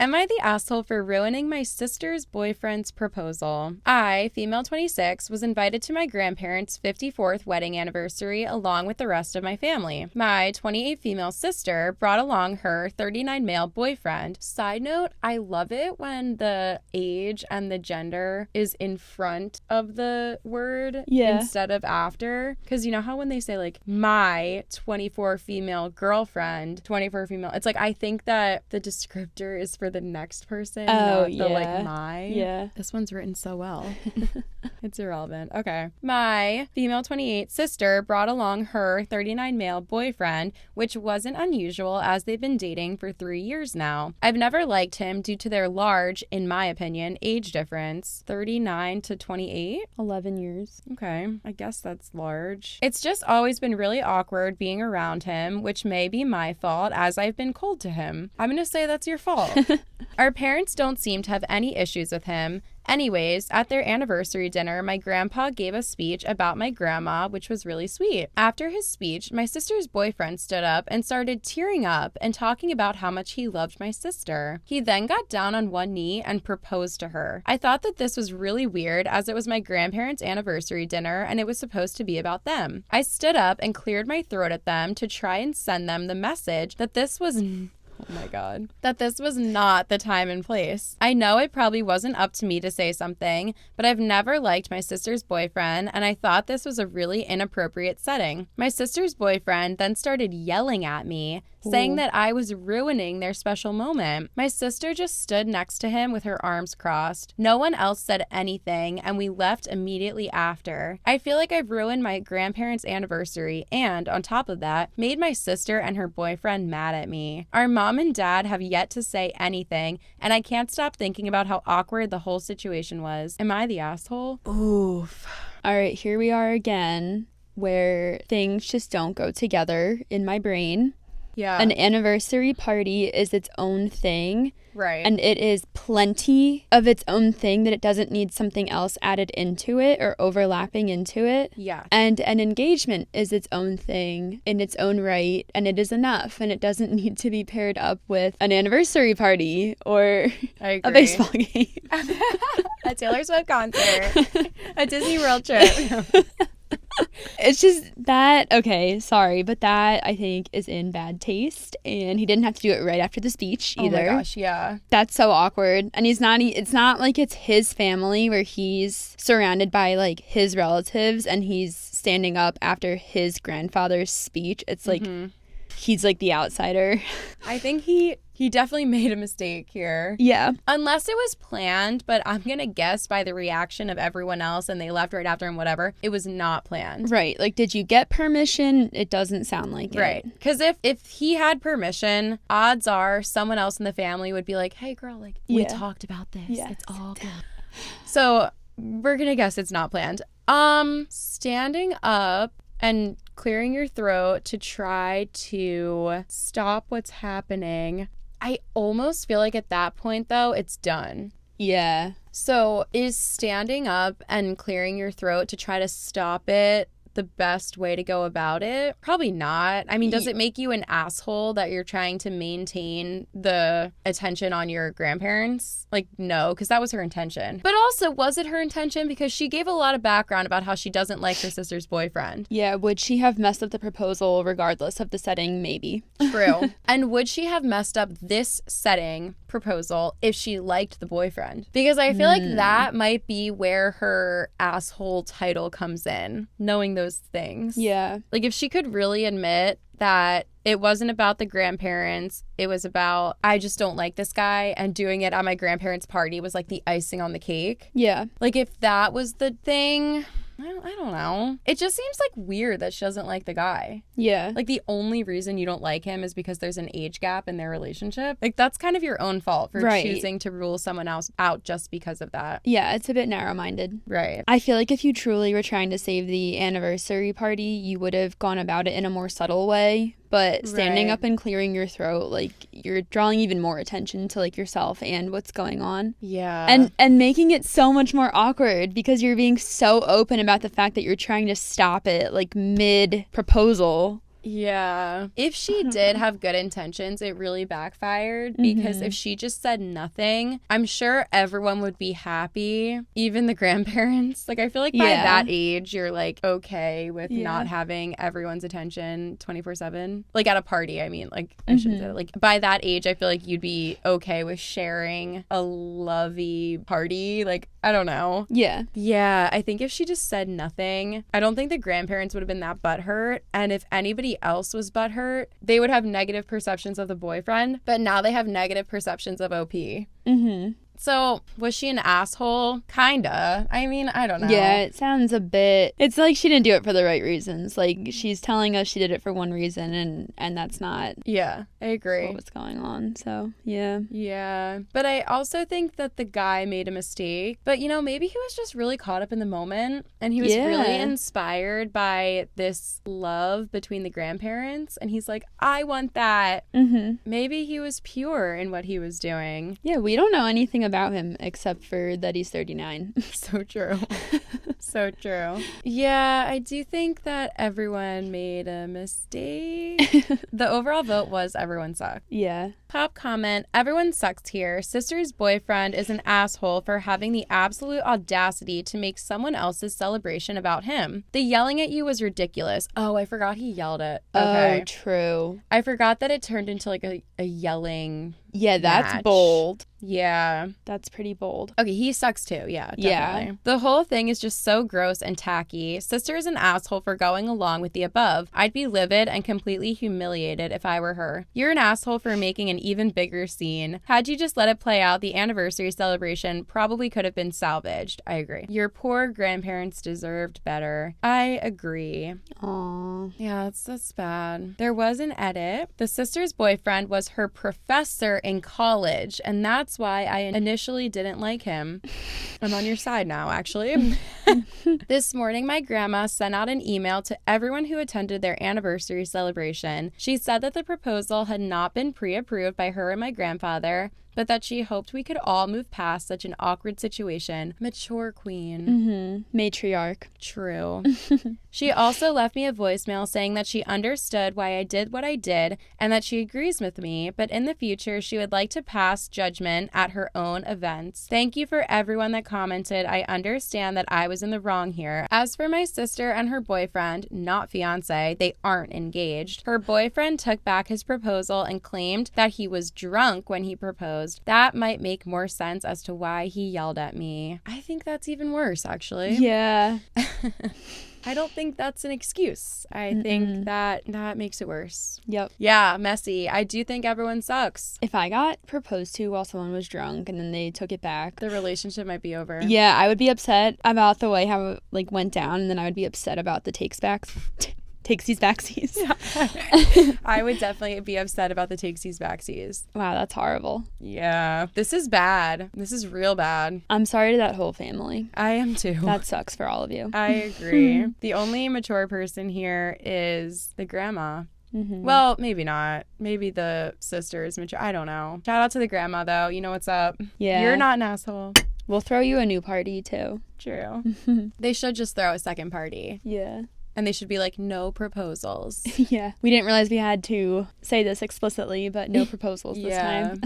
Am I the asshole for ruining my sister's boyfriend's proposal? I, female 26, was invited to my grandparents' 54th wedding anniversary along with the rest of my family. My 28 female sister brought along her 39 male boyfriend. Side note, I love it when the age and the gender is in front of the word instead of after. Because you know how when they say like my 24 female girlfriend, 24 female, it's like I think that the descriptor is for the next person, not the like my. Yeah. This one's written so well. It's irrelevant. Okay. My female 28 sister brought along her 39 male boyfriend, which wasn't unusual as they've been dating for 3 years now. I've never liked him due to their large, in my opinion, age difference. 39 to 28? 11 years. Okay. I guess that's large. It's just always been really awkward being around him, which may be my fault as I've been cold to him. I'm going to say that's your fault. Our parents don't seem to have any issues with him. Anyways, at their anniversary dinner, my grandpa gave a speech about my grandma, which was really sweet. After his speech, my sister's boyfriend stood up and started tearing up and talking about how much he loved my sister. He then got down on one knee and proposed to her. I thought that this was really weird as it was my grandparents' anniversary dinner and it was supposed to be about them. I stood up and cleared my throat at them to try and send them the message that this was... Oh my God. That this was not the time and place. I know it probably wasn't up to me to say something, but I've never liked my sister's boyfriend, and I thought this was a really inappropriate setting. My sister's boyfriend then started yelling at me, saying that I was ruining their special moment. My sister just stood next to him with her arms crossed. No one else said anything, and we left immediately after. I feel like I've ruined my grandparents' anniversary and, on top of that, made my sister and her boyfriend mad at me. Our mom and dad have yet to say anything, and I can't stop thinking about how awkward the whole situation was. Am I the asshole? Oof. All right, here we are again, where things just don't go together in my brain. Yeah. An anniversary party is its own thing. Right. And it is plenty of its own thing that it doesn't need something else added into it or overlapping into it. Yeah. And an engagement is its own thing in its own right, and it is enough, and it doesn't need to be paired up with an anniversary party or a baseball game. A Taylor Swift concert. A Disney World trip. It's just that, okay, sorry, but that I think is in bad taste, and he didn't have to do it right after the speech either. Oh my gosh, yeah. That's so awkward. And it's not like it's his family where he's surrounded by like his relatives and he's standing up after his grandfather's speech. It's like he's like the outsider. I think he definitely made a mistake here. Yeah. Unless it was planned, but I'm going to guess by the reaction of everyone else and they left right after and whatever, it was not planned. Right. Like, did you get permission? It doesn't sound like it. Right. Because if he had permission, odds are someone else in the family would be like, hey, girl, like, we talked about this. Yes. It's all good. So we're going to guess it's not planned. Standing up and clearing your throat to try to stop what's happening. I almost feel like at that point, though, it's done. Yeah. So is standing up and clearing your throat to try to stop it the best way to go about it? Probably not. I mean, does it make you an asshole that you're trying to maintain the attention on your grandparents? Like, no, because that was her intention. But also, was it her intention? Because she gave a lot of background about how she doesn't like her sister's boyfriend. Yeah, would she have messed up the proposal regardless of the setting? Maybe. True. And would she have messed up this setting proposal if she liked the boyfriend? Because I feel like that might be where her asshole title comes in, knowing those things. Yeah. Like if she could really admit that it wasn't about the grandparents, it was about, I just don't like this guy, and doing it at my grandparents' party was like the icing on the cake. Yeah. Like if that was the thing, I don't know. It just seems like weird that she doesn't like the guy. Yeah. Like the only reason you don't like him is because there's an age gap in their relationship. Like that's kind of your own fault for choosing to rule someone else out just because of that. Yeah, it's a bit narrow-minded. Right. I feel like if you truly were trying to save the anniversary party, you would have gone about it in a more subtle way. But standing up and clearing your throat, like, you're drawing even more attention to, like, yourself and what's going on. Yeah. And making it so much more awkward because you're being so open about the fact that you're trying to stop it, like, mid-proposal. Yeah. If she did have good intentions, it really backfired because if she just said nothing, I'm sure everyone would be happy, even the grandparents. Like, I feel like by that age, you're like okay with not having everyone's attention 24/7. Like, at a party, I mean, like, I shouldn't say that. Like, by that age, I feel like you'd be okay with sharing a lovey party. Like, I don't know. Yeah. Yeah, I think if she just said nothing, I don't think the grandparents would have been that butthurt. And if anybody else was butthurt, they would have negative perceptions of the boyfriend, but now they have negative perceptions of OP. So, was she an asshole? Kinda. I mean, I don't know. Yeah, it sounds a bit... It's like she didn't do it for the right reasons. Like, she's telling us she did it for one reason, and that's not... Yeah, I agree. What was going on, so, yeah. Yeah. But I also think that the guy made a mistake. But, you know, maybe he was just really caught up in the moment, and he was really inspired by this love between the grandparents, and he's like, I want that. Maybe he was pure in what he was doing. Yeah, we don't know anything about him except for that he's 39. So true. So true. Yeah, I do think that everyone made a mistake. The overall vote was everyone sucked. Yeah. Top comment, everyone sucks here. Sister's boyfriend is an asshole for having the absolute audacity to make someone else's celebration about him. The yelling at you was ridiculous. Oh, I forgot he yelled it. Okay. Oh, true. I forgot that it turned into like a yelling Yeah, that's match. bold. Yeah. That's pretty bold. Okay, he sucks too. Yeah, definitely. Yeah. The whole thing is just so gross and tacky. Sister is an asshole for going along with the above. I'd be livid and completely humiliated if I were her. You're an asshole for making an even bigger scene. Had you just let it play out, the anniversary celebration probably could have been salvaged. I agree. Your poor grandparents deserved better. I agree. Aww. Yeah, that's bad. There was an edit. The sister's boyfriend was her professor in college, and that's why I initially didn't like him. I'm on your side now, actually. This morning, my grandma sent out an email to everyone who attended their anniversary celebration. She said that the proposal had not been pre-approved by her and my grandfather, but that she hoped we could all move past such an awkward situation. Mature queen. Matriarch. True. She also left me a voicemail saying that she understood why I did what I did and that she agrees with me, but in the future she would like to pass judgment at her own events. Thank you for everyone that commented. I understand that I was in the wrong here. As for my sister and her boyfriend, not fiance, they aren't engaged. Her boyfriend took back his proposal and claimed that he was drunk when he proposed. That might make more sense as to why he yelled at me. I think that's even worse, actually. Yeah. I don't think that's an excuse. I think that makes it worse. Yep. Yeah, messy. I do think everyone sucks. If I got proposed to while someone was drunk and then they took it back, The relationship might be over. yeah, I would be upset about the way how it went down, and then I would be upset about the takesies backsies. I would definitely be upset about the takesies backsies. Wow, that's horrible. Yeah. This is bad. This is real bad. I'm sorry to that whole family. I am too. That sucks for all of you. I agree. The only mature person here is the grandma. Well, maybe not. Maybe the sister is mature. I don't know. Shout out to the grandma, though. You know what's up. Yeah. You're not an asshole. We'll throw you a new party, too. True. They should just throw a second party. Yeah. And they should be like, no proposals. Yeah. We didn't realize we had to say this explicitly, but no proposals this time.